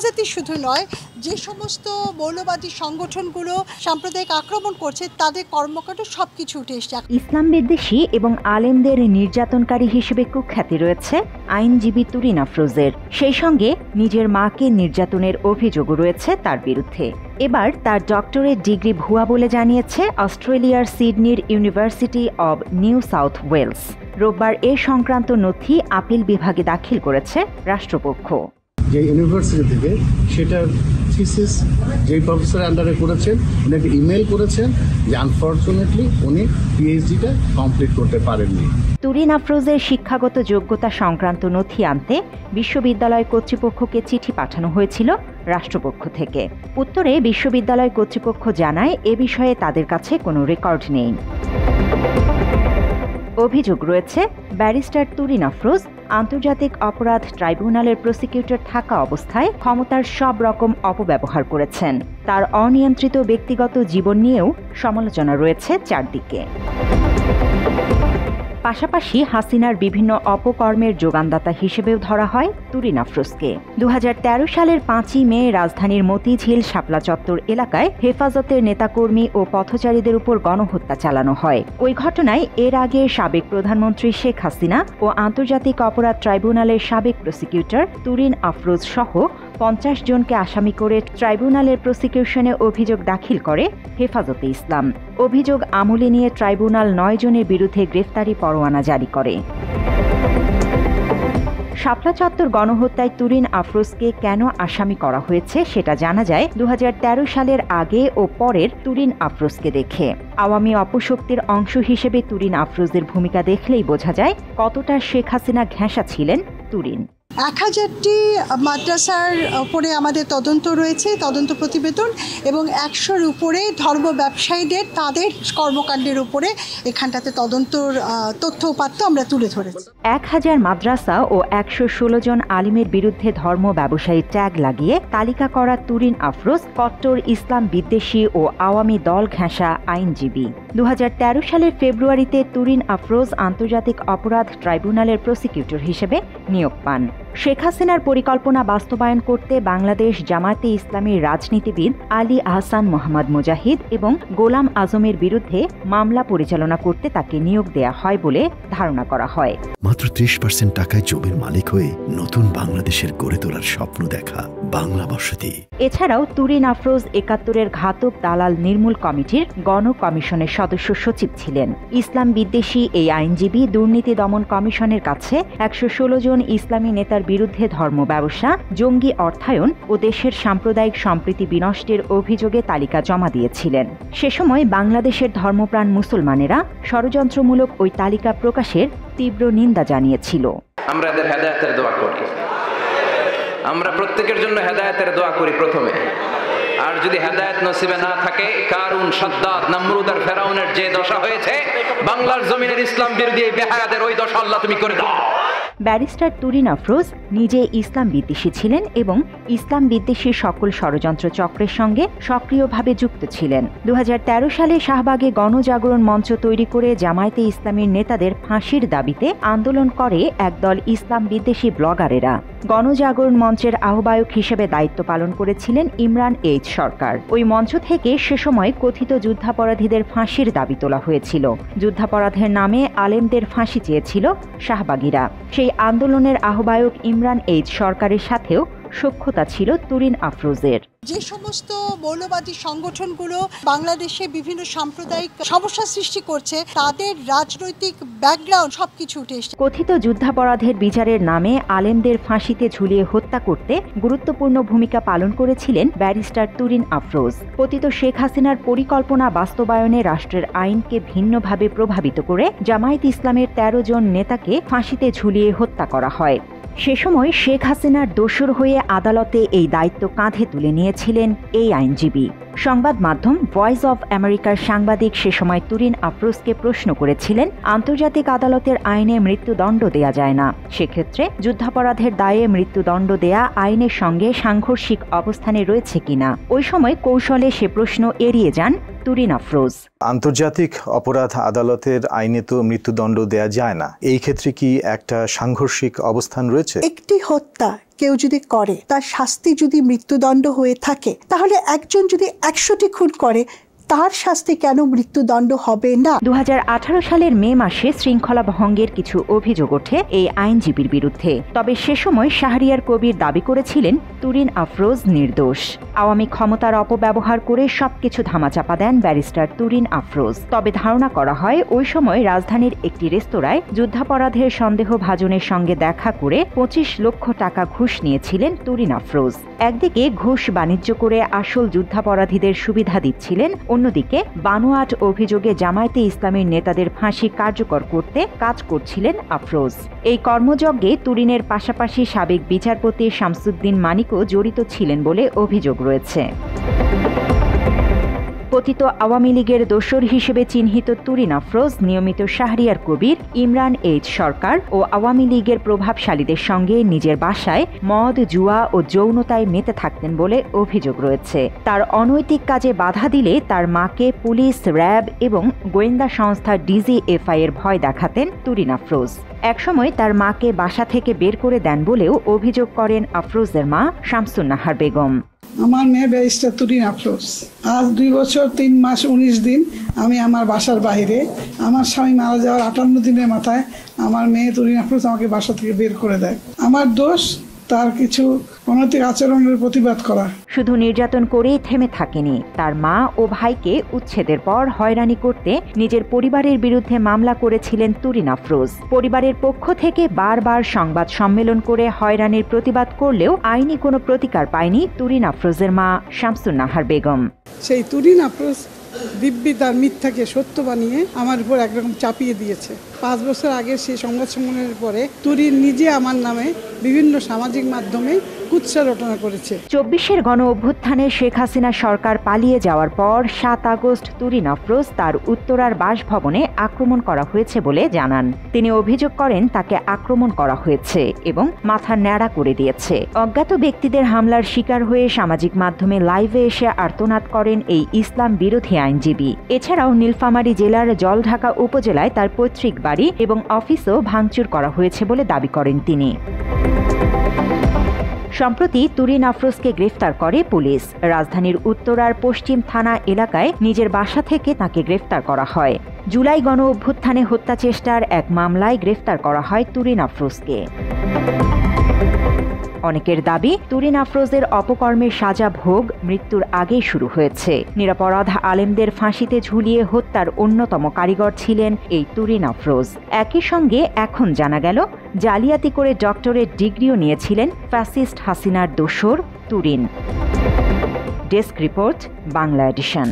হেফাজতি শুধু নয়, যে সমস্ত মৌলবাদী সংগঠনগুলো সাম্প্রদায়িক আক্রমণ করছে তাদের কর্মকাণ্ড সবকিছু উঠে এসছে। ইসলাম বিদ্বেষী এবং আলেমদের নির্যাতনকারী হিসেবে কুখ্যাতি রয়েছে আইনজীবী তুরিন আফরোজের। সেই সঙ্গে নিজের মাকে নির্যাতনের অভিযোগও রয়েছে তার বিরুদ্ধে। এবার তার ডক্টরেট ডিগ্রি ভুয়া বলে জানিয়েছে অস্ট্রেলিয়ার সিডনির university of New South Wales. রোববার এ সংক্রান্ত নথি আপিল বিভাগে দাখিল করেছে রাষ্ট্রপক্ষ। যে ইউনিভার্সিটি থেকে সেটার থিসিস যেই প্রফেসরের আন্ডারে করেছেন উনি একটা ইমেল করেছেন যে আনফর্চুনেটলি উনি পিএইচডিটা কমপ্লিট করতে পারেননি। তুরিন আফরোজের শিক্ষাগত যোগ্যতা সংক্রান্ত নথি আনতে বিশ্ববিদ্যালয় কর্তৃপক্ষকে চিঠি পাঠানো হয়েছিল রাষ্ট্রপক্ষ থেকে। উত্তরে বিশ্ববিদ্যালয় কর্তৃপক্ষ জানায় এ বিষয়ে তাদের কাছে কোনো রেকর্ড নেই। অভিযোগ রয়েছে ব্যারিস্টার তুরিন আফরোজ আন্তর্জাতিক অপরাধ ট্রাইব্যুনালের প্রসিকিউটর থাকা অবস্থায় ক্ষমতার সব রকম অপব্যবহার করেছেন। তার অনিয়ন্ত্রিত ব্যক্তিগত জীবন নিয়েও সমালোচনা রয়েছে চারদিকে। পাশাপাশি হাসিনার বিভিন্ন অপকর্মের যোগানদাতা হিসেবেও ধরা হয় তুরিন আফরোজকে। 2013 সালের 5ই মে রাজধানীর মতিঝিল শাপলা চত্বর এলাকায় হেফাজতের নেতাকর্মী ও পথচারীদের উপর গণহত্যা চালানো হয়। ওই ঘটনায় এর আগে সাবেক প্রধানমন্ত্রী শেখ হাসিনা ও আন্তর্জাতিক অপরাধ ট্রাইব্যুনালের সাবেক প্রসিকিউটর তুরিন আফরোজ সহ 50 জনকে আসামি করে ট্রাইব্যুনালের প্রসিকিউশনে অভিযোগ দাখিল করে হেফাজতে ইসলাম। অভিযোগ আমলে নিয়ে ট্রাইব্যুনাল 9 জনের বিরুদ্ধে গ্রেফতারি পরোয়ানা জারি করে। শাপলা চত্বর গণহত্যায় তুরিন আফরোজকে কেন আসামি করা হয়েছে সেটা জানা যায় 2013 সালের আগে ও পরের তুরিন আফরোজকে দেখে। আওয়ামী অপশক্তির অংশ হিসেবে তুরিন আফরোজের ভূমিকা দেখলেই বোঝা যায় কতটা শেখ হাসিনা ঘেঁষা ছিলেন তুরিন। 1000টি মাদ্রাসার উপরে আমাদের তদন্ত রয়েছে, তদন্ত প্রতিবেদন, এবং 100-র উপরে ধর্ম ব্যবসায়ীদের তাদের কর্মকাণ্ডের উপরে এখানটাতে তদন্তর তথ্য উপাত্ত আমরা তুলে ধরেছি। 1000 মাদ্রাসা ও 116 জন আলিমের বিরুদ্ধে ধর্ম ব্যবসায়ী ট্যাগ লাগিয়ে তালিকা করা তুরিন আফরোজ কট্টর ইসলাম বিদ্বেষী ও আওয়ামী দল ঘেঁষা আইনজীবী। 2013 সালের ফেব্রুয়ারিতে তুরিন আফরোজ আন্তর্জাতিক অপরাধ ট্রাইব্যুনালের প্রসিকিউটর হিসেবে নিয়োগ পান। শেখ হাসিনার পরিকল্পনা বাস্তবায়ন করতে বাংলাদেশ জামায়াতে ইসলামীর রাজনীতিবিদ আলী আহসান মোহাম্মদ মুজাহিদ এবং গোলাম আজমের বিরুদ্ধে মামলা পরিচালনা করতে তাকে নিয়োগ দেয়া হয় বলে ধারণা করা হয়। মাত্র 30% টাকায় জমির মালিক হয়ে নতুন বাংলাদেশের গড়ে তোলার স্বপ্ন দেখা বাংলা বসতি। এছাড়াও তুরিন আফরোজ 71-এর ঘাতক দালাল নির্মূল কমিটির গণ কমিশনের সদস্য সচিব ছিলেন। ইসলাম বিদ্বেষী এই আইনজীবী দুর্নীতি দমন কমিশনের কাছে 116 জন ইসলামী নেতার বিরুদ্ধে ধর্ম ব্যবসা, জঙ্গি অর্থায়ন ও দেশের সাম্প্রদায়িক সম্প্রীতি বিনষ্টের অভিযোগে তালিকা জমা দিয়েছিলেন। সে সময় বাংলাদেশের ধর্মপ্রাণ মুসলমানেরা ষড়যন্ত্রমূলক ওই তালিকা প্রকাশের তীব্র নিন্দা জানিয়েছিল। আমরা এদের হেদায়েতের দোয়া করি, আমরা প্রত্যেকের জন্য হেদায়েতের দোয়া করি প্রথমে। আর যদি হেদায়েত নসিবে না থাকে, কারুন, সাদ্দাত, নমরুদ আর ফেরাউনের যে দশা হয়েছে বাংলার জমিনের ইসলাম বিরোধী বেহায়াদের ওই দশা আল্লাহ তুমি করে দাও। ব্যারিস্টার তুরিন আফরোজ নিজে ইসলাম বিদ্বেষী ছিলেন এবং ইসলাম বিদ্বেষী সকল ষড়যন্ত্র চক্রের সঙ্গে সক্রিয়ভাবে যুক্ত ছিলেন। 2013 সালে শাহবাগে গণজাগরণ মঞ্চ তৈরি করে জামায়াতে ইসলামীর নেতাদের ফাঁসির দাবিতে আন্দোলন করে একদল ইসলাম বিদ্বেষী ব্লগারেরা। গণজাগরণ মঞ্চের আহ্বায়ক হিসেবে দায়িত্ব পালন করেছিলেন ইমরান এইচ সরকার। ওই মঞ্চ থেকে সে সময় কথিত যুদ্ধাপরাধীদের ফাঁসির দাবি তোলা হয়েছিল। যুদ্ধাপরাধের নামে আলেমদের ফাঁসি চেয়েছিল শাহবাগীরা। সেই আন্দোলনের আহ্বায়ক ইমরান এইচ সরকারের সাথেও সখ্যতা ছিল তুরিন আফরোজের। যে সমস্ত মৌলবাদী সংগঠনগুলো বাংলাদেশে বিভিন্ন সাম্প্রদায়িক সমস্যা সৃষ্টি করছে তাদের রাজনৈতিক ব্যাকগ্রাউন্ড সবকিছু উঠে এসেছে। কথিত যুদ্ধাপরাধের বিচারের নামে আলেমদের ফাঁসিতে ঝুলিয়ে হত্যা করতে গুরুত্বপূর্ণ ভূমিকা পালন করেছিলেন ব্যারিস্টার তুরিন আফরোজ। পতিত শেখ হাসিনার পরিকল্পনা বাস্তবায়নে রাষ্ট্রের আইনকে ভিন্নভাবে প্রভাবিত করে জামায়াত ইসলামের 13 জন নেতাকে ফাঁসিতে ঝুলিয়ে হত্যা করা হয়। সে সময় শেখ হাসিনার দোসর হয়ে আদালতে এই দায়িত্ব কাঁধে তুলে নিয়েছিলেন এই আইনজীবী। সংবাদ মাধ্যম ভয়েস অব আমেরিকার সাংবাদিক সে সময় তুরিন আফরোজকে প্রশ্ন করেছিলেন, আন্তর্জাতিক আদালতের আইনে মৃত্যুদণ্ড দেয়া যায় না, সেক্ষেত্রে যুদ্ধাপরাধের দায়ে মৃত্যুদণ্ড দেয়া আইনের সঙ্গে সাংঘর্ষিক অবস্থানে রয়েছে কিনা। ওই সময় কৌশলে সে প্রশ্ন এড়িয়ে যান তুরিন আফরোজ। আন্তর্জাতিক অপরাধ আদালতের আইনে তো মৃত্যুদণ্ড দেয়া যায় না, এই ক্ষেত্রে কি একটা সাংঘর্ষিক অবস্থান রয়েছে? একটি হত্যা কেউ যদি করে, তার শাস্তি যদি মৃত্যুদণ্ড হয়ে থাকে, তাহলে একজন যদি 100টি খুন করে তার শাস্তি কেন মৃত্যুদণ্ড হবে না? 2018 সালের মে মাসে শৃঙ্খলা ভঙ্গের কিছু অভিযোগ ওঠে এই আইনজীবীর বিরুদ্ধে। তবে সে সময় শাহরিয়ার কবির দাবি করেছিলেন তুরিন আফরোজ নির্দোষ। আওয়ামী ক্ষমতার অপব্যবহার করে সবকিছু ধামাচাপা দেন ব্যারিস্টার তুরিন আফরোজ। তবে ধারণা করা হয় ওই সময় রাজধানীর একটি রেস্তোরাঁয় যুদ্ধাপরাধের সন্দেহভাজনের সঙ্গে দেখা করে 25 লক্ষ টাকা ঘুষ নিয়েছিলেন তুরিন আফরোজ। একদিকে ঘুষ বাণিজ্য করে আসল যুদ্ধাপরাধীদের সুবিধা দিচ্ছিলেন, অন্যদিকে বানোয়াট অভিযোগে জামায়াতে ইসলামীর নেতাদের ফাঁসি কার্যকর করতে কাজ করছিলেন আফরোজ। এই কর্মযজ্ঞে তুরিনের পাশাপাশি সাবেক বিচারপতি শামসুদ্দিন মানিকও জড়িত ছিলেন বলে অভিযোগ রয়েছে। পতিত আওয়ামী লীগের দোসর হিসেবে চিহ্নিত তুরিন আফরোজ নিয়মিত শাহরিয়ার কবির, ইমরান এইচ সরকার ও আওয়ামী লীগের প্রভাবশালীদের সঙ্গে নিজের বাসায় মদ, জুয়া ও যৌনতায় মেতে থাকতেন বলে অভিযোগ রয়েছে। তার অনৈতিক কাজে বাধা দিলে তার মাকে পুলিশ, র্যাব এবং গোয়েন্দা সংস্থা DGFI এর ভয় দেখাতেন তুরিন আফরোজ। একসময় তার মাকে বাসা থেকে বের করে দেন বলেও অভিযোগ করেন আফরোজের মা শামসুন নাহার বেগম। আমার মেয়ে ব্যারিস্টার তুরিন আফরোজ। আজ 2 বছর 3 মাস 19 দিন আমি আমার বাসার বাইরে। আমার স্বামী মারা যাওয়ার 58 দিনের মাথায় আমার মেয়ে তুরিন আফরোজ আমাকে বাসা থেকে বের করে দেয়। আমার দোষ তার কিছু অনৈতিক আচরণের প্রতিবাদ করা। শুধু নির্যাতন করেই থেমে থাকেনি, তার মা ও ভাইকে উচ্ছেদের পর হয়রানি করতে নিজের পরিবারের বিরুদ্ধে মামলা করেছিলেন তুরিন আফরোজ। পরিবারের পক্ষ থেকে বারবার সংবাদ সম্মেলন করে হয়রানির প্রতিবাদ করলেও আইনি কোনো প্রতিকার পায়নি তুরিন আফরোজের মা শামসুন নাহার বেগম। সেই তুরিন আফরোজ দিব্যি তার মিথ্যাকে সত্য বানিয়ে আমার উপর একরকম চাপিয়ে দিয়েছে। 5 বছর আগে সেই সংবাদ সম্মেলনের পরে তুরিন নিজে আমার নামে বিভিন্ন সামাজিক মাধ্যমে কুৎসা রটনা করেছে। 24-এর গণ অভ্যুত্থানে শেখ হাসিনা সরকার পালিয়ে যাওয়ার পর 7 আগস্ট তুরিন আফরোজ তার উত্তরার বাসভবনে আক্রমণ করা হয়েছে বলে জানান। তিনি অভিযোগ করেন তাকে আক্রমণ করা হয়েছে এবং মাথা ন্যাড়া করে দিয়েছে। অজ্ঞাত ব্যক্তিদের হামলার শিকার হয়ে সামাজিক মাধ্যমে লাইভে এসে আর্তনাদ করেন এই ইসলাম বিরোধী আইনজীবী। এছাড়াও নীলফামারী জেলার জলঢাকা উপজেলায় তার পৈতৃক বাড়ি এবং অফিসও ভাঙচুর করা হয়েছে বলে দাবি করেন তিনি। সম্প্রতি তুরিন আফরোজকে গ্রেফতার করে পুলিশ। রাজধানীর উত্তরার পশ্চিম থানা এলাকায় নিজের বাসা থেকে তাকে গ্রেফতার করা হয়। জুলাই গণ অভ্যুত্থানে হত্যা চেষ্টার এক মামলায় গ্রেফতার করা হয় তুরিন আফরোজকে। অনেকের দাবি তুরিন আফরোজের অপকর্মের সাজা ভোগ মৃত্যুর আগেই শুরু হয়েছে। নিরপরাধ আলেমদের ফাঁসিতে ঝুলিয়ে হত্যার অন্যতম কারিগর ছিলেন এই তুরিন আফরোজ। একই সঙ্গে এখন জানা গেল জালিয়াতি করে ডক্টরেট ডিগ্রিও নিয়েছিলেন ফ্যাসিস্ট হাসিনার দোসর Turin. Desk report, Bangla addition.